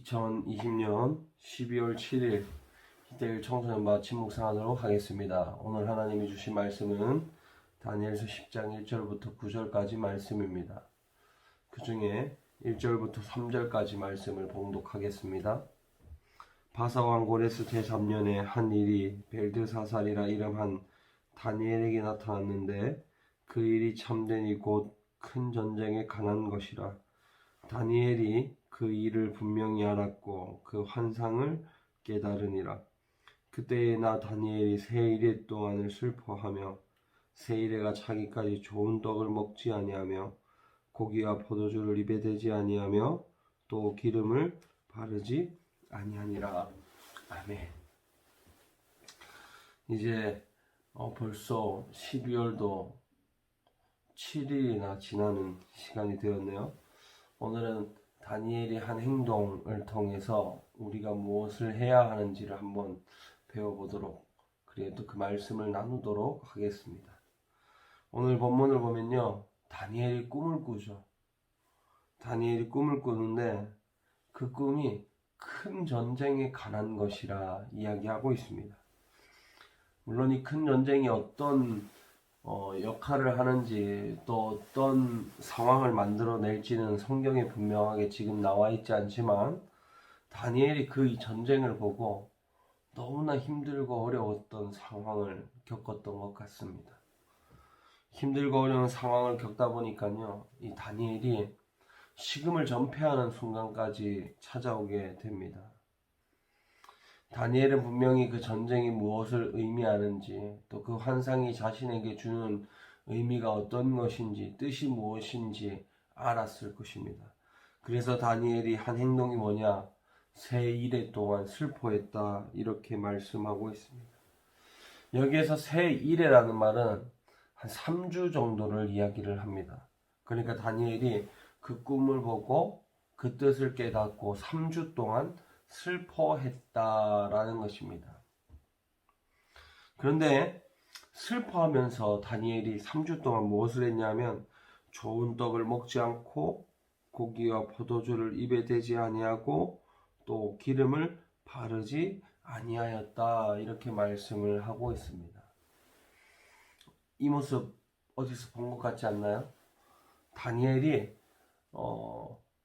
2020년 12월 7일 희대일 청소년 마침 묵상하도록 하겠습니다. 오늘 하나님이 주신 말씀은 다니엘서 10장 1절부터 9절까지 말씀입니다. 그 중에 1절부터 3절까지 말씀을 봉독하겠습니다. 바사왕 고레스 제3년에 한 일이 벨드사살이라 이름한 다니엘에게 나타났는데 그 일이 참되니 곧 큰 전쟁에 관한 것이라. 다니엘이 그 일을 분명히 알았고 그 환상을 깨달으니라. 그때에 나 다니엘이 세 이레 동안을 슬퍼하며 세 이레가 차기까지 좋은 떡을 먹지 아니하며 고기와 포도주를 입에 대지 아니하며 또 기름을 바르지 아니하니라. 아멘. 이제 벌써 12월도 7일이나 지나는 시간이 되었네요. 오늘은 다니엘이 한 행동을 통해서 우리가 무엇을 해야 하는지를 한번 배워보도록, 그래도 그 말씀을 나누도록 하겠습니다. 오늘 본문을 보면요, 다니엘이 꿈을 꾸죠. 다니엘이 꿈을 꾸는데 그 꿈이 큰 전쟁에 관한 것이라 이야기하고 있습니다. 물론 이 큰 전쟁이 어떤 역할을 하는지 또 어떤 상황을 만들어낼지는 성경에 분명하게 지금 나와 있지 않지만 다니엘이 그 전쟁을 보고 너무나 힘들고 어려웠던 상황을 겪었던 것 같습니다. 힘들고 어려운 상황을 겪다 보니까요, 이 다니엘이 식음을 전폐하는 순간까지 찾아오게 됩니다. 다니엘은 분명히 그 전쟁이 무엇을 의미하는지, 또 그 환상이 자신에게 주는 의미가 어떤 것인지, 뜻이 무엇인지 알았을 것입니다. 그래서 다니엘이 한 행동이 뭐냐? 세 이레 동안 슬퍼했다, 이렇게 말씀하고 있습니다. 여기에서 세 이레라는 말은 한 3주 정도를 이야기를 합니다. 그러니까 다니엘이 그 꿈을 보고 그 뜻을 깨닫고 3주 동안 슬퍼했다라는 것입니다. 그런데 슬퍼하면서 다니엘이 3주 동안 무엇을 했냐면 좋은 떡을 먹지 않고 고기와 포도주를 입에 대지 아니하고 또 기름을 바르지 아니하였다, 이렇게 말씀을 하고 있습니다. 이 모습 어디서 본 것 같지 않나요? 다니엘이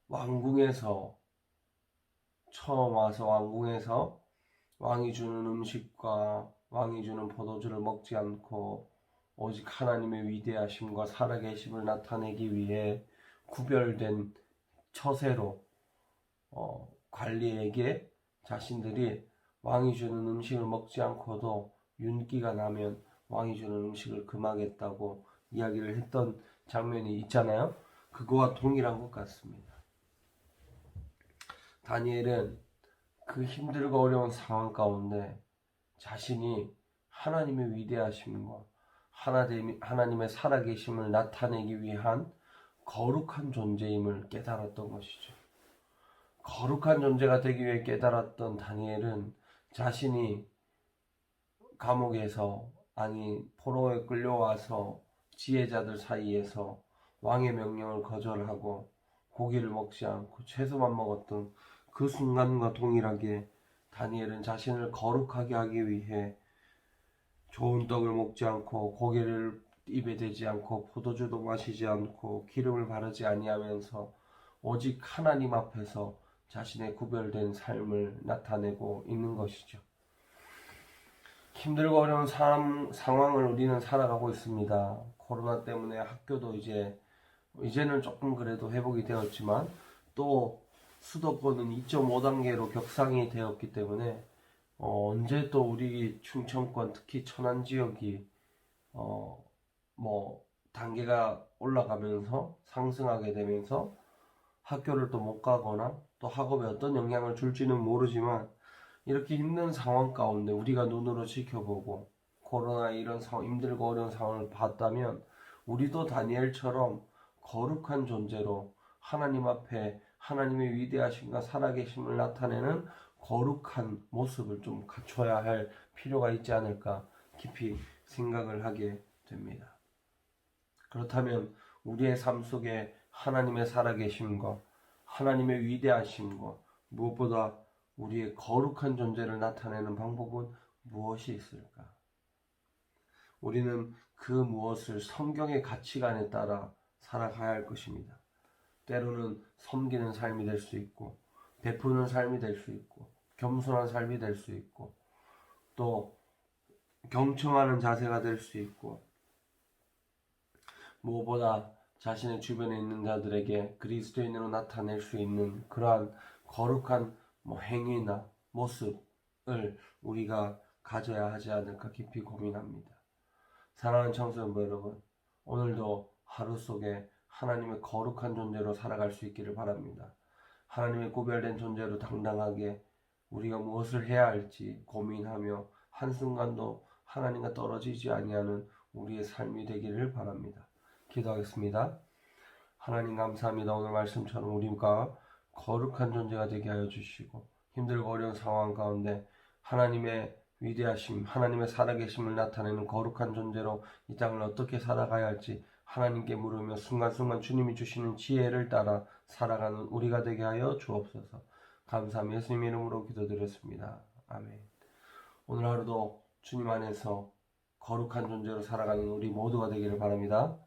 왕궁에서 처음 와서 왕궁에서 왕이 주는 음식과 왕이 주는 포도주를 먹지 않고 오직 하나님의 위대하심과 살아계심을 나타내기 위해 구별된 처세로 관리에게 자신들이 왕이 주는 음식을 먹지 않고도 윤기가 나면 왕이 주는 음식을 금하겠다고 이야기를 했던 장면이 있잖아요. 그거와 동일한 것 같습니다. 다니엘은 그 힘들고 어려운 상황 가운데 자신이 하나님의 위대하심과 하나님의 살아계심을 나타내기 위한 거룩한 존재임을 깨달았던 것이죠. 거룩한 존재가 되기 위해 깨달았던 다니엘은 자신이 감옥에서, 포로에 끌려와서 지혜자들 사이에서 왕의 명령을 거절하고 고기를 먹지 않고 채소만 먹었던 그 순간과 동일하게 다니엘은 자신을 거룩하게 하기 위해 좋은 떡을 먹지 않고 고기를 입에 대지 않고 포도주도 마시지 않고 기름을 바르지 아니하면서 오직 하나님 앞에서 자신의 구별된 삶을 나타내고 있는 것이죠. 힘들고 어려운 상황을 우리는 살아가고 있습니다. 코로나 때문에 학교도 이제는 조금 그래도 회복이 되었지만 또 수도권은 2.5단계로 격상이 되었기 때문에 언제 또 우리 충청권, 특히 천안 지역이 단계가 올라가면서 상승하게 되면서 학교를 또 못 가거나 또 학업에 어떤 영향을 줄지는 모르지만 이렇게 힘든 상황 가운데 우리가 눈으로 지켜보고 코로나 이런 힘들고 어려운 상황을 봤다면 우리도 다니엘처럼 거룩한 존재로 하나님 앞에 하나님의 위대하심과 살아계심을 나타내는 거룩한 모습을 좀 갖춰야 할 필요가 있지 않을까 깊이 생각을 하게 됩니다. 그렇다면 우리의 삶 속에 하나님의 살아계심과 하나님의 위대하심과 무엇보다 우리의 거룩한 존재를 나타내는 방법은 무엇이 있을까? 우리는 그 무엇을 성경의 가치관에 따라 살아가야 할 것입니다. 때로는 섬기는 삶이 될 수 있고, 베푸는 삶이 될 수 있고, 겸손한 삶이 될 수 있고, 또 경청하는 자세가 될 수 있고, 무엇보다 자신의 주변에 있는 자들에게 그리스도인으로 나타낼 수 있는 그러한 거룩한 행위나 모습을 우리가 가져야 하지 않을까 깊이 고민합니다. 사랑하는 청소년부 여러분, 오늘도 하루 속에 하나님의 거룩한 존재로 살아갈 수 있기를 바랍니다. 하나님의 구별된 존재로 당당하게 우리가 무엇을 해야 할지 고민하며 한순간도 하나님과 떨어지지 아니하는 우리의 삶이 되기를 바랍니다. 기도하겠습니다. 하나님 감사합니다. 오늘 말씀처럼 우리가 거룩한 존재가 되게 하여 주시고 힘들고 어려운 상황 가운데 하나님의 위대하심, 하나님의 살아계심을 나타내는 거룩한 존재로 이 땅을 어떻게 살아가야 할지 하나님께 물으며 순간순간 주님이 주시는 지혜를 따라 살아가는 우리가 되게 하여 주옵소서. 감사하며 예수님 이름으로 기도드렸습니다. 아멘. 오늘 하루도 주님 안에서 거룩한 존재로 살아가는 우리 모두가 되기를 바랍니다.